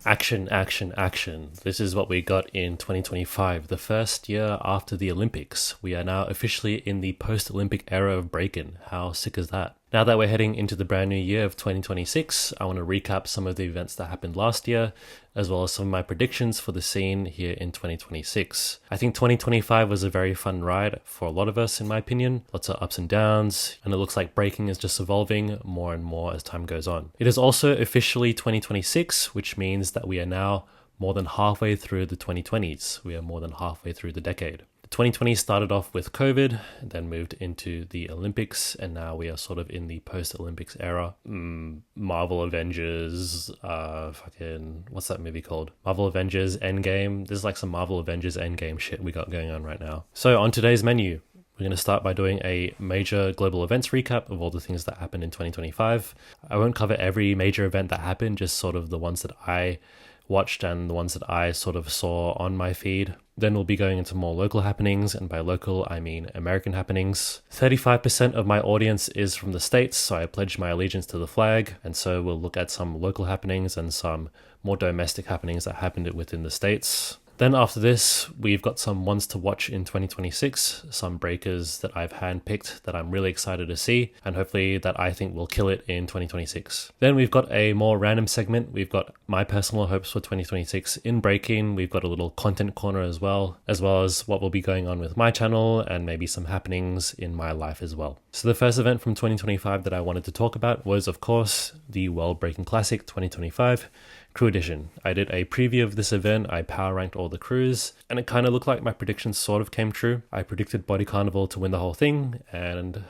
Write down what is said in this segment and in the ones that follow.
Action, action, action. This is what we got in 2025, the first year after the Olympics. We are now officially in the post-Olympic era of breaking. How sick is that? Now that we're heading into the brand new year of 2026, I want to recap some of the events that happened last year, as well as some of my predictions for the scene here in 2026. I think 2025 was a very fun ride for a lot of us, in my opinion. Lots of ups and downs, and it looks like breaking is just evolving more and more as time goes on. It is also officially 2026, which means that we are now more than halfway through the 2020s. We are more than halfway through the decade. 2020 started off with COVID, then moved into the Olympics, and now we are sort of in the post-Olympics era. Marvel Avengers, what's that movie called? Marvel Avengers Endgame. There's like some Marvel Avengers Endgame shit we got going on right now. So on today's menu, we're going to start by doing a major global events recap of all the things that happened in 2025. I won't cover every major event that happened, just sort of the ones that I watched and the ones that I sort of saw on my feed. Then we'll be going into more local happenings, and by local I mean American happenings. 35% of my audience is from the States, so I pledge my allegiance to the flag, and so we'll look at some local happenings and some more domestic happenings that happened within the States. Then after this, we've got some ones to watch in 2026, some breakers that I've handpicked that I'm really excited to see, and hopefully that I think will kill it in 2026. Then we've got a more random segment. We've got my personal hopes for 2026 in breaking. We've got a little content corner as well as what will be going on with my channel and maybe some happenings in my life as well. So the first event from 2025 that I wanted to talk about was, of course, the World Breaking Classic 2025. Crew Edition. I did a preview of this event, I power ranked all the crews, and it kind of looked like my predictions sort of came true. I predicted Body Carnival to win the whole thing, and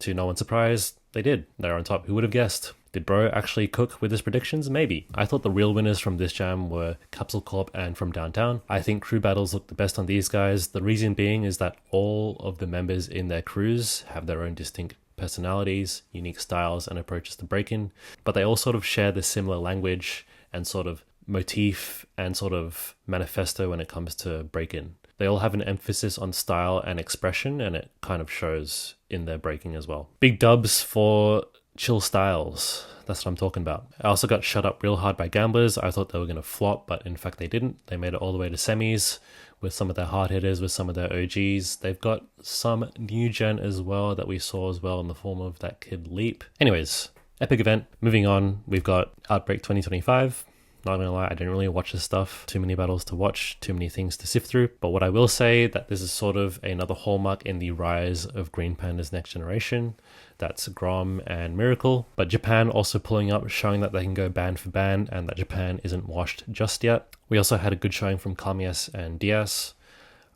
to no one's surprise, they did. They're on top. Who would have guessed? Did bro actually cook with his predictions? Maybe. I thought the real winners from this jam were Capsule Corp and From Downtown. I think crew battles look the best on these guys. The reason being is that all of the members in their crews have their own distinct personalities, unique styles, and approaches to breaking, but they all sort of share this similar language and sort of motif and sort of manifesto when it comes to break-in. They all have an emphasis on style and expression, and it kind of shows in their breaking as well. Big dubs for Chill Styles. That's what I'm talking about. I also got shut up real hard by Gamblers. I thought they were going to flop, but in fact they didn't. They made it all the way to semis with some of their hard hitters, with some of their OGs. They've got some new gen as well that we saw as well in the form of that kid Leap. Anyways, epic event. Moving on, we've got Outbreak 2025. Not gonna lie, I didn't really watch this stuff. Too many battles to watch, too many things to sift through. But what I will say that this is sort of another hallmark in the rise of Green Panda's next generation. That's Grom and Miracle. But Japan also pulling up, showing that they can go band for band and that Japan isn't washed just yet. We also had a good showing from Kamias and Diaz.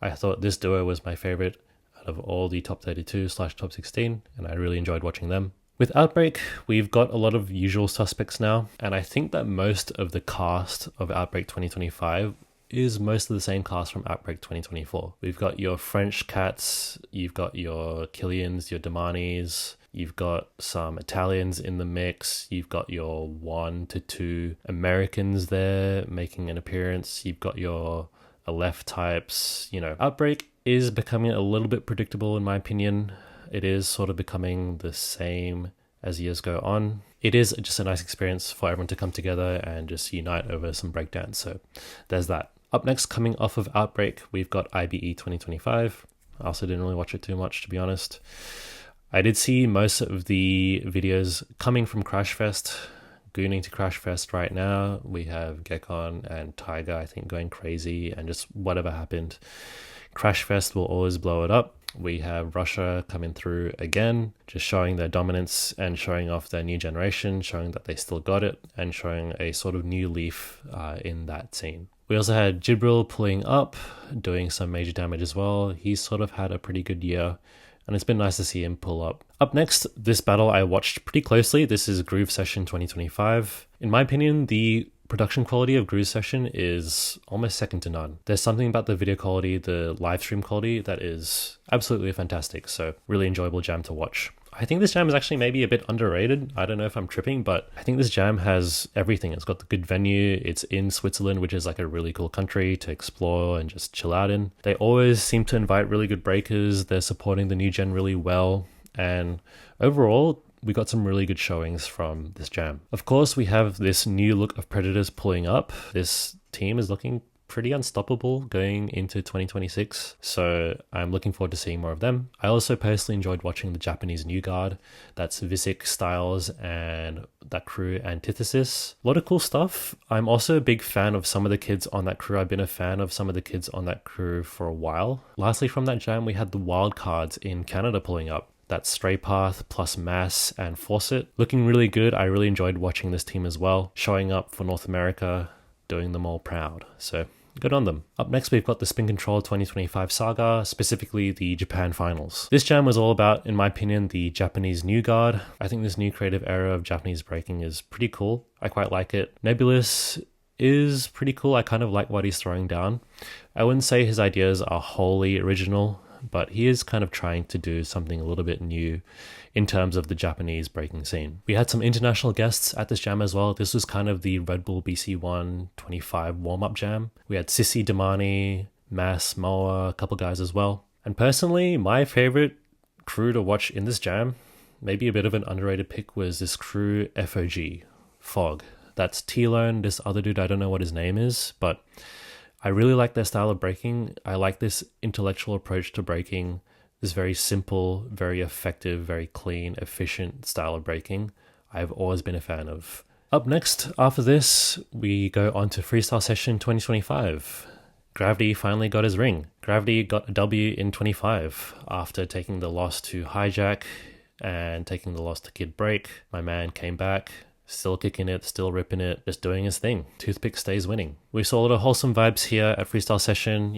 I thought this duo was my favorite out of all the top 32/top 16, and I really enjoyed watching them. With Outbreak, we've got a lot of usual suspects now, and I think that most of the cast of Outbreak 2025 is most of the same cast from Outbreak 2024. We've got your French cats, you've got your Killians, your Damanis, you've got some Italians in the mix, you've got your 1 to 2 Americans there making an appearance, you've got your Aleph types. Outbreak is becoming a little bit predictable in my opinion. It is sort of becoming the same as years go on. It is just a nice experience for everyone to come together and just unite over some breakdance. So there's that. Up next, coming off of Outbreak, we've got IBE 2025. I also didn't really watch it too much, to be honest. I did see most of the videos coming from Crashfest. Gooning to Crashfest right now. We have Gekon and Tiger, I think, going crazy, and just whatever happened. Crashfest will always blow it up. We have Russia coming through again, just showing their dominance and showing off their new generation, showing that they still got it, and showing a sort of new leaf in that scene. We also had Jibril pulling up, doing some major damage as well. He's sort of had a pretty good year, and it's been nice to see him pull up. Up next, this battle I watched pretty closely. This is Groove Session 2025. In my opinion, the production quality of Groove Session is almost second to none. There's something about the video quality, the live stream quality that is absolutely fantastic. So really enjoyable jam to watch. I think this jam is actually maybe a bit underrated. I don't know if I'm tripping, but I think this jam has everything. It's got the good venue. It's in Switzerland, which is like a really cool country to explore and just chill out in. They always seem to invite really good breakers. They're supporting the new gen really well. And overall, we got some really good showings from this jam. Of course, we have this new look of Predators pulling up. This team is looking pretty unstoppable going into 2026, so I'm looking forward to seeing more of them. I also personally enjoyed watching the Japanese New Guard. That's Visick, Styles, and that crew Antithesis. A lot of cool stuff. I'm also a big fan of some of the kids on that crew. I've been a fan of some of the kids on that crew for a while. Lastly, from that jam, we had the wild cards in Canada pulling up. That's Stray Path plus Mass and Fawcett. Looking really good. I really enjoyed watching this team as well, showing up for North America, doing them all proud. So good on them. Up next, we've got the Spin Control 2025 saga, specifically the Japan finals. This jam was all about, in my opinion, the Japanese New Guard. I think this new creative era of Japanese breaking is pretty cool. I quite like it. Nebulous is pretty cool. I kind of like what he's throwing down. I wouldn't say his ideas are wholly original, but he is kind of trying to do something a little bit new in terms of the Japanese breaking scene. We had some international guests at this jam as well. This was kind of the Red Bull BC1 25 warm-up jam. We had Sissy Damani, Mass, Moa, a couple guys as well. And personally, my favorite crew to watch in this jam, maybe a bit of an underrated pick, was this crew Fog. That's T-Lone, this other dude, I don't know what his name is, but I really like their style of breaking. I like this intellectual approach to breaking, this very simple, very effective, very clean, efficient style of breaking. I've always been a fan of. Up next, after this, we go on to Freestyle Session 2025. Gravity finally got his ring. Gravity got a W in 25 after taking the loss to Hijack and taking the loss to Kid Break. My man came back, still kicking it, still ripping it, just doing his thing. Toothpick stays winning. We saw a lot of wholesome vibes here at Freestyle Session,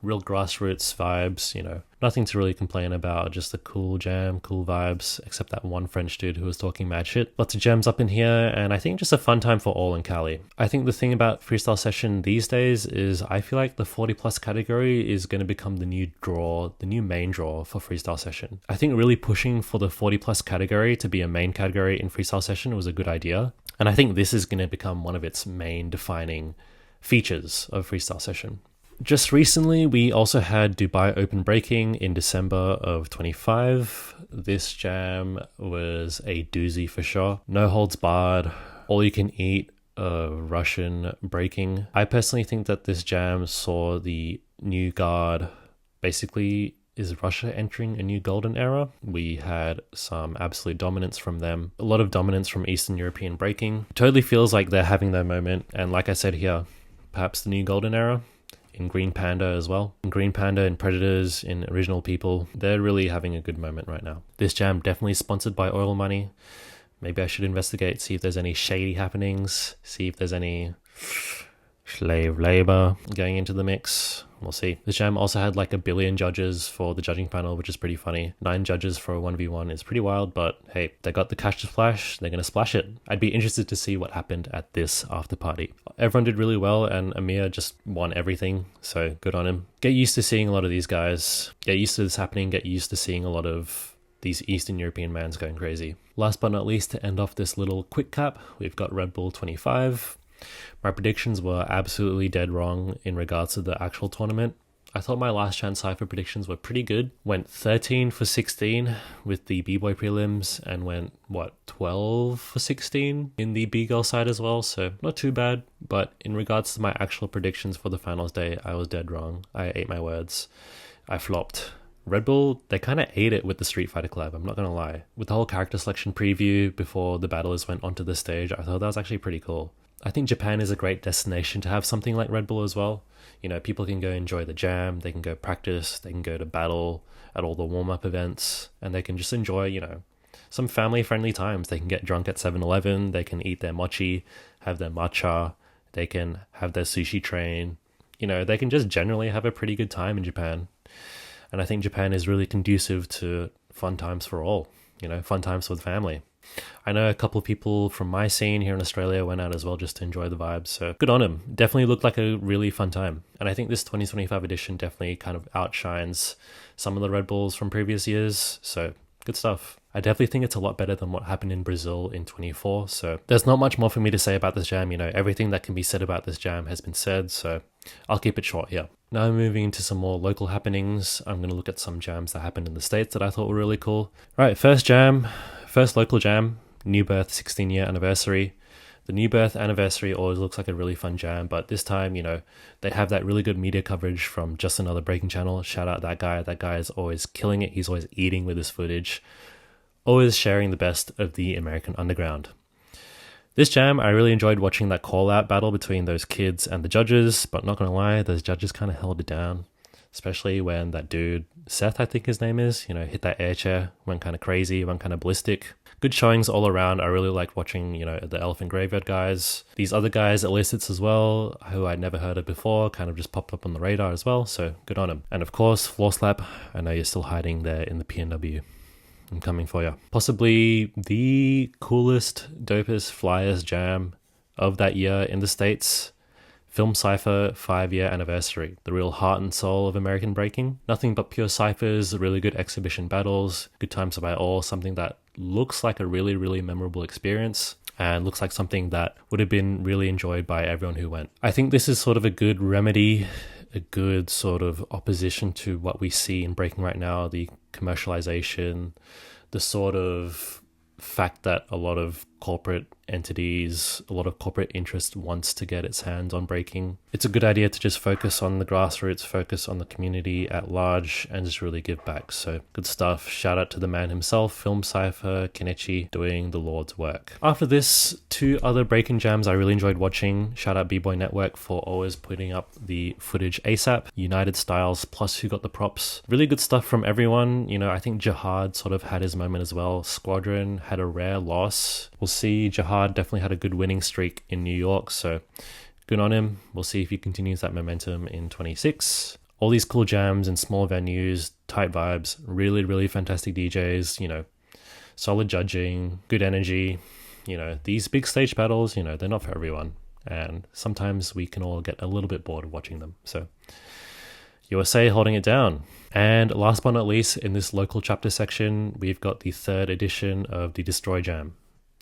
real grassroots vibes, nothing to really complain about, just a cool jam, cool vibes, except that one French dude who was talking mad shit. Lots of gems up in here, and I think just a fun time for all in Cali. I think the thing about Freestyle Session these days is I feel like the 40 plus category is going to become the new draw, the new main draw for Freestyle Session. I think really pushing for the 40 plus category to be a main category in Freestyle Session was a good idea, and I think this is going to become one of its main defining features of Freestyle Session. Just recently, we also had Dubai Open Breaking in December of 25. This jam was a doozy for sure. No holds barred, all you can eat Russian breaking. I personally think that this jam saw the new guard. Basically, is Russia entering a new golden era? We had some absolute dominance from them. A lot of dominance from Eastern European breaking. It totally feels like they're having their moment. And like I said here, perhaps the new golden era in Green Panda as well. In Green Panda, in Predators, in Original People, they're really having a good moment right now. This jam definitely sponsored by oil money. Maybe I should investigate, see if there's any shady happenings, see if there's any slave labor going into the mix. We'll see. This jam also had like 1 billion judges for the judging panel, which is pretty funny. 9 judges for a 1v1 is pretty wild, but hey, they got the cash to splash, they're going to splash it. I'd be interested to see what happened at this after party. Everyone did really well, and Amir just won everything, so good on him. Get used to seeing a lot of these guys. Get used to this happening, get used to seeing a lot of these Eastern European mans going crazy. Last but not least, to end off this little quick cap, we've got Red Bull 25. My predictions were absolutely dead wrong in regards to the actual tournament. I thought my last chance cypher predictions were pretty good. Went 13 for 16 with the B-boy prelims and went, 12 for 16 in the B-girl side as well, so not too bad. But in regards to my actual predictions for the finals day, I was dead wrong. I ate my words. I flopped. Red Bull, they kind of ate it with the Street Fighter collab, I'm not going to lie. With the whole character selection preview before the battlers went onto the stage, I thought that was actually pretty cool. I think Japan is a great destination to have something like Red Bull as well. People can go enjoy the jam, they can go practice, they can go to battle at all the warm-up events, and they can just enjoy, some family-friendly times. They can get drunk at 7-Eleven, they can eat their mochi, have their matcha, they can have their sushi train. They can just generally have a pretty good time in Japan. And I think Japan is really conducive to fun times for all, fun times with family. I know a couple of people from my scene here in Australia went out as well just to enjoy the vibes, so good on them. Definitely looked like a really fun time. And I think this 2025 edition definitely kind of outshines some of the Red Bulls from previous years, so good stuff. I definitely think it's a lot better than what happened in Brazil in 24, so there's not much more for me to say about this jam. Everything that can be said about this jam has been said, so I'll keep it short here. Now moving into some more local happenings, I'm going to look at some jams that happened in the States that I thought were really cool. Right, first jam, First local jam, New Birth 16-year anniversary. The New Birth anniversary always looks like a really fun jam, but this time, they have that really good media coverage from Just Another Breaking Channel. Shout out that guy. That guy is always killing it. He's always eating with his footage, always sharing the best of the American underground. This jam, I really enjoyed watching that call-out battle between those kids and the judges, but not gonna lie, those judges kind of held it down, especially when that dude, Seth I think his name is, hit that air chair, went kind of crazy, went kind of ballistic. Good showings all around. I really liked watching, the Elephant Graveyard guys. These other guys, illicits as well, who I'd never heard of before, kind of just popped up on the radar as well, so good on them. And of course, Floor Slap, I know you're still hiding there in the PNW. I'm coming for you. Possibly the coolest, dopest, flyest jam of that year in the States. Film Cypher 5-year anniversary. The real heart and soul of American breaking. Nothing but pure cyphers, really good exhibition battles, good times by all, something that looks like a really, really memorable experience and looks like something that would have been really enjoyed by everyone who went. I think this is sort of a good remedy, a good sort of opposition to what we see in breaking right now, the commercialization, the sort of fact that a lot of corporate entities, a lot of corporate interest wants to get its hands on breaking. It's a good idea to just focus on the grassroots, focus on the community at large, and just really give back. So good stuff. Shout out to the man himself, Film Cypher, Kenichi, doing the Lord's work. After this, 2 other breaking jams I really enjoyed watching. Shout out B-Boy Network for always putting up the footage ASAP. United Styles plus Who Got the Props. Really good stuff from everyone. I think Jihad sort of had his moment as well. Squadron had a rare loss. We'll see. Jihad definitely had a good winning streak in New York, so good on him. We'll see if he continues that momentum in 26. All these cool jams in small venues, tight vibes, really, really fantastic DJs, solid judging, good energy. These big stage battles, they're not for everyone. And sometimes we can all get a little bit bored of watching them. So USA holding it down. And last but not least, in this local chapter section, we've got the 3rd edition of the Destroy Jam,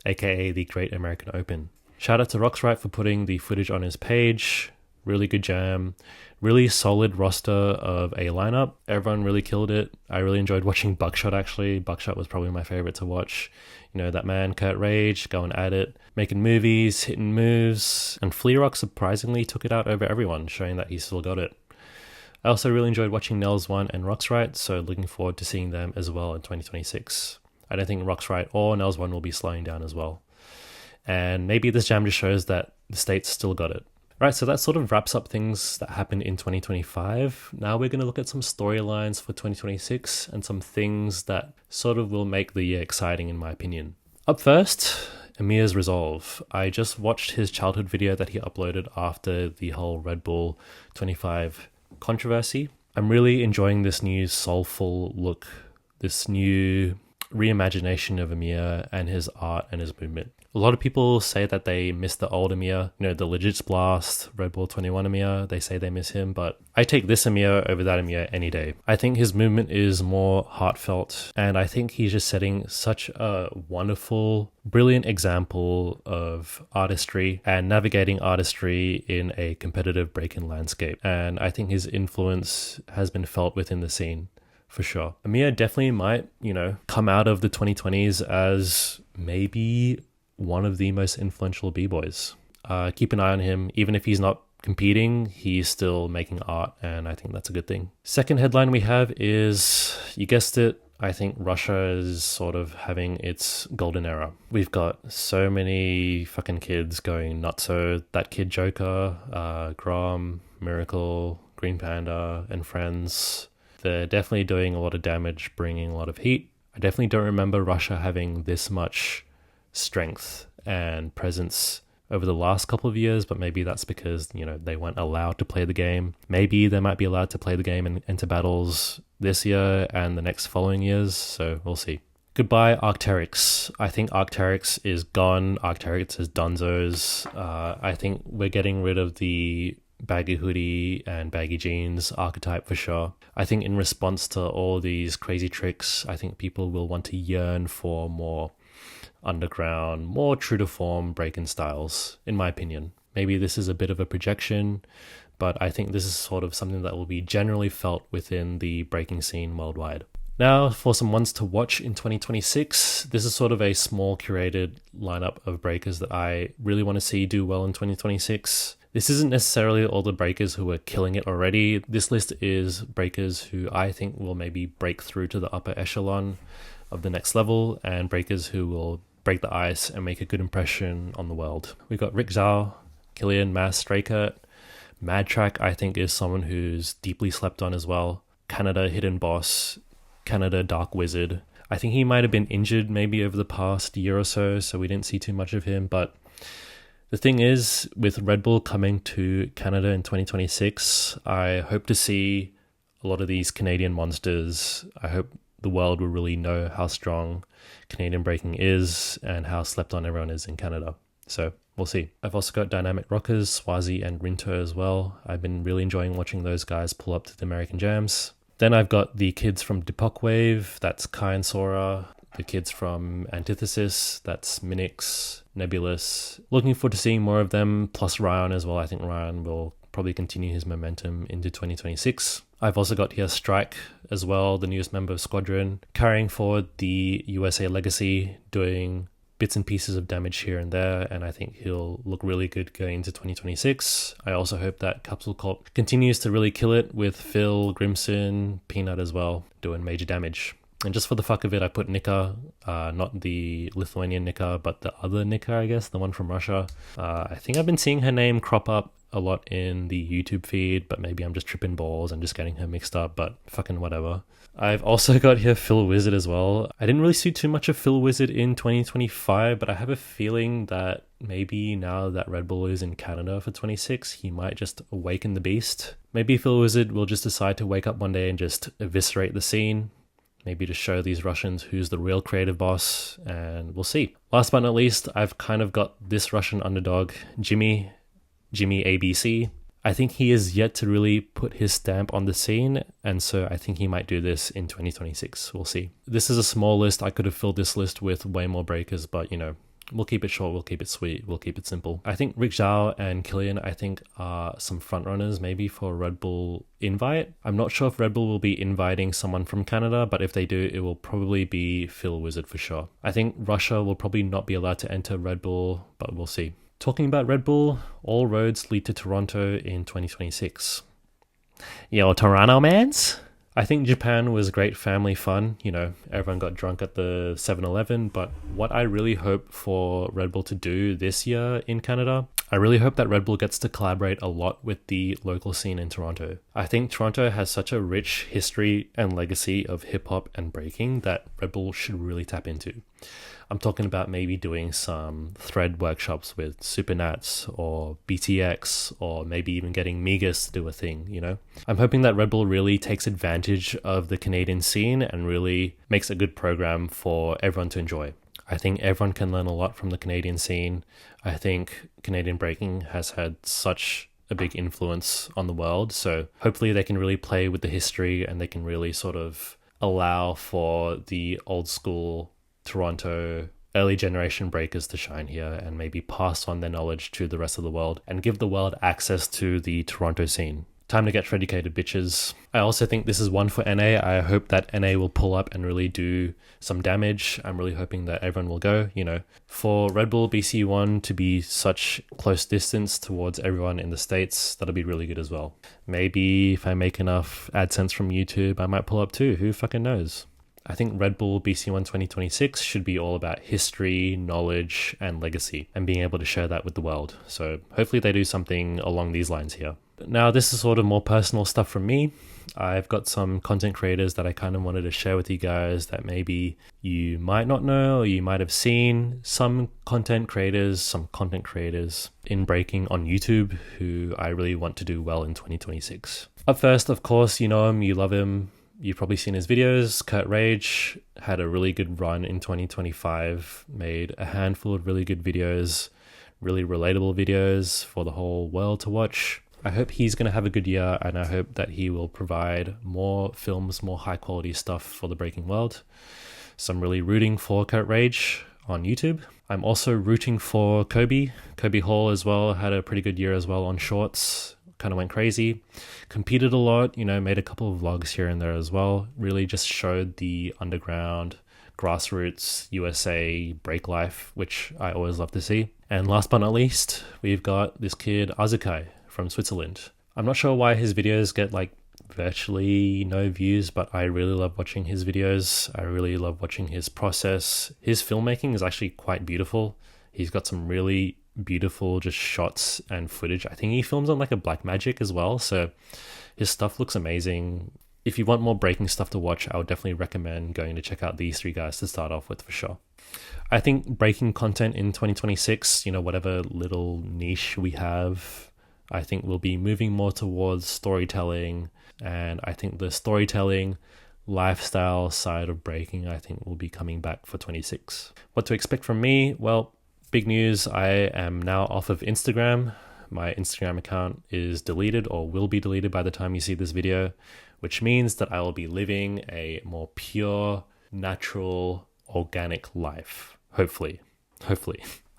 aka the Great American Open. Shout out to Roxrite for putting the footage on his page. Really good jam. Really solid roster of a lineup. Everyone really killed it. I really enjoyed watching Buckshot actually. Buckshot was probably my favorite to watch. That man, Kurt Rage, going at it, making movies, hitting moves. And Flea Rock surprisingly took it out over everyone, showing that he still got it. I also really enjoyed watching Nels One and Roxrite, so looking forward to seeing them as well in 2026. I don't think Roxrite or Nels One will be slowing down as well. And maybe this jam just shows that the States still got it. Right, so that sort of wraps up things that happened in 2025. Now we're going to look at some storylines for 2026 and some things that sort of will make the year exciting in my opinion. Up first, Amir's Resolve. I just watched his childhood video that he uploaded after the whole Red Bull 25 controversy. I'm really enjoying this new soulful look, this new reimagination of Amir and his art and his movement. A lot of people say that they miss the old Amir, the Legits Blast, Red Bull 21 Amir. They say they miss him, but I take this Amir over that Amir any day. I think his movement is more heartfelt, and I think he's just setting such a wonderful, brilliant example of artistry and navigating artistry in a competitive break-in landscape. And I think his influence has been felt within the scene. For sure. Amir definitely might, come out of the 2020s as maybe one of the most influential b-boys. Keep an eye on him. Even if he's not competing, he's still making art, and I think that's a good thing. Second headline we have is, you guessed it, I think Russia is sort of having its golden era. We've got so many fucking kids going nuts. So that kid Joker, Grom, Miracle, Green Panda, and friends, they're definitely doing a lot of damage, bringing a lot of heat. I definitely don't remember Russia having this much strength and presence over the last couple of years, but maybe that's because, they weren't allowed to play the game. Maybe they might be allowed to play the game and enter battles this year and the next following years, so we'll see. Goodbye, Arc'teryx. I think Arc'teryx is gone. Arc'teryx is dunzos. I think we're getting rid of the baggy hoodie and baggy jeans archetype for sure. I think in response to all these crazy tricks, I think people will want to yearn for more underground, more true to form break-in styles, in my opinion. Maybe this is a bit of a projection, but I think this is sort of something that will be generally felt within the breaking scene worldwide. Now for some ones to watch in 2026. This is sort of a small curated lineup of breakers that I really want to see do well in 2026. This isn't necessarily all the breakers who are killing it already. This list is breakers who I think will maybe break through to the upper echelon of the next level, and breakers who will break the ice and make a good impression on the world. We've got Rick Zhao, Killian, Mass, Straykert. Mad Track, I think, is someone who's deeply slept on as well. Canada Hidden Boss, Canada Dark Wizard. I think he might have been injured maybe over the past year or so we didn't see too much of him. But the thing is, with Red Bull coming to Canada in 2026, I hope to see a lot of these Canadian monsters. I hope the world will really know how strong Canadian breaking is and how slept on everyone is in Canada. So we'll see. I've also got Dynamic Rockers, Swazi and Rinto as well. I've been really enjoying watching those guys pull up to the American Jams. Then I've got the kids from Depok Wave, that's Kai and Sora. The kids from Antithesis, that's Minix, Nebulous. Looking forward to seeing more of them, plus Ryan as well. I think Ryan will probably continue his momentum into 2026. I've also got here Strike as well, the newest member of Squadron, carrying forward the USA legacy, doing bits and pieces of damage here and there, and I think he'll look really good going into 2026. I also hope that Capsule Corp continues to really kill it with Phil, Grimson, Peanut as well, doing major damage. And just for the fuck of it, I put Nika, not the Lithuanian Nika, but the other Nika, I guess, the one from Russia. I think I've been seeing her name crop up a lot in the YouTube feed, but maybe I'm just tripping balls and just getting her mixed up, but fucking whatever. I've also got here Phil Wizard as well. I didn't really see too much of Phil Wizard in 2025, but I have a feeling that maybe now that Red Bull is in Canada for 26, he might just awaken the beast. Maybe Phil Wizard will just decide to wake up one day and just eviscerate the scene. Maybe to show these Russians who's the real creative boss, and we'll see. Last but not least, I've kind of got this Russian underdog, Jimmy ABC. I think he is yet to really put his stamp on the scene, and so I think he might do this in 2026. We'll see. This is a small list. I could have filled this list with way more breakers, but you know, we'll keep it short, we'll keep it sweet, we'll keep it simple. I think Rick Zhao and Killian, I think, are some frontrunners maybe for Red Bull invite. I'm not sure if Red Bull will be inviting someone from Canada, but if they do, it will probably be Phil Wizard for sure. I think Russia will probably not be allowed to enter Red Bull, but we'll see. Talking about Red Bull, all roads lead to Toronto in 2026. Yo, Toronto mans? I think Japan was great family fun. You know, everyone got drunk at the 7-Eleven, but what I really hope for Red Bull to do this year in Canada, I really hope that Red Bull gets to collaborate a lot with the local scene in Toronto. I think Toronto has such a rich history and legacy of hip-hop and breaking that Red Bull should really tap into. I'm talking about maybe doing some thread workshops with Supernats or BTX, or maybe even getting Migas to do a thing, you know? I'm hoping that Red Bull really takes advantage of the Canadian scene and really makes a good program for everyone to enjoy. I think everyone can learn a lot from the Canadian scene. I think Canadian breaking has had such a big influence on the world, so hopefully they can really play with the history and they can really sort of allow for the old school Toronto early generation breakers to shine here and maybe pass on their knowledge to the rest of the world and give the world access to the Toronto scene. Time to get shreddicated, bitches. I also think this is one for NA. I hope that NA will pull up and really do some damage. I'm really hoping that everyone will go, you know. For Red Bull BC1 to be such close distance towards everyone in the States, that'll be really good as well. Maybe if I make enough AdSense from YouTube, I might pull up too. Who fucking knows? I think Red Bull BC1 2026 should be all about history, knowledge, and legacy, and being able to share that with the world. So hopefully they do something along these lines here. Now, this is sort of more personal stuff from me. I've got some content creators that I kind of wanted to share with you guys that maybe you might not know or you might have seen. Some content creators in breaking on YouTube who I really want to do well in 2026. Up first, of course, you know him, you love him. You've probably seen his videos. Kurt Rage had a really good run in 2025, made a handful of really good videos, really relatable videos for the whole world to watch. I hope he's going to have a good year, and I hope that he will provide more films, more high quality stuff for the breaking world. So I'm really rooting for Kurt Rage on YouTube. I'm also rooting for Kobe. Kobe Hall as well had a pretty good year as well on shorts. kind of went crazy, competed a lot, made a couple of vlogs here and there as well. Really just showed the underground, grassroots USA break life, which I always love to see. And last but not least, we've got this kid Azukai from Switzerland. I'm not sure why his videos get like virtually no views, but I really love watching his videos. I really love watching his process. His filmmaking is actually quite beautiful. He's got some really beautiful just shots and footage. I think he films on like a Blackmagic as well, so his stuff looks amazing. If you want more breaking stuff to watch, I would definitely recommend going to check out these three guys to start off with for sure. I think breaking content in 2026, whatever little niche we have, I think we'll be moving more towards storytelling, and I think the storytelling lifestyle side of breaking, I think will be coming back for 26. What to expect from me? Well, big news, I am now off of Instagram. My Instagram account is deleted or will be deleted by the time you see this video, which means that I will be living a more pure, natural, organic life. Hopefully.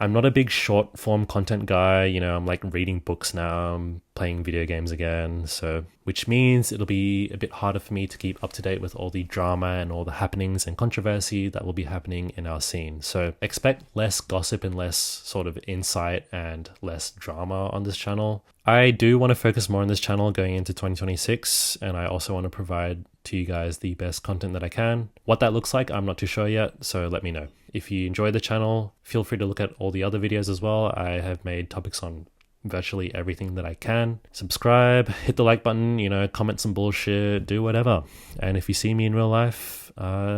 I'm not a big short form content guy. I'm like reading books now. I'm playing video games again. So, which means it'll be a bit harder for me to keep up to date with all the drama and all the happenings and controversy that will be happening in our scene. So expect less gossip and less sort of insight and less drama on this channel. I do want to focus more on this channel going into 2026. And I also want to provide to you guys the best content that I can. What that looks like, I'm not too sure yet. So let me know. If you enjoy the channel, feel free to look at all the other videos as well. I have made topics on virtually everything that I can. Subscribe, hit the like button, comment some bullshit, do whatever. And if you see me in real life,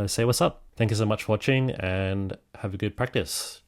say what's up. Thank you so much for watching and have a good practice.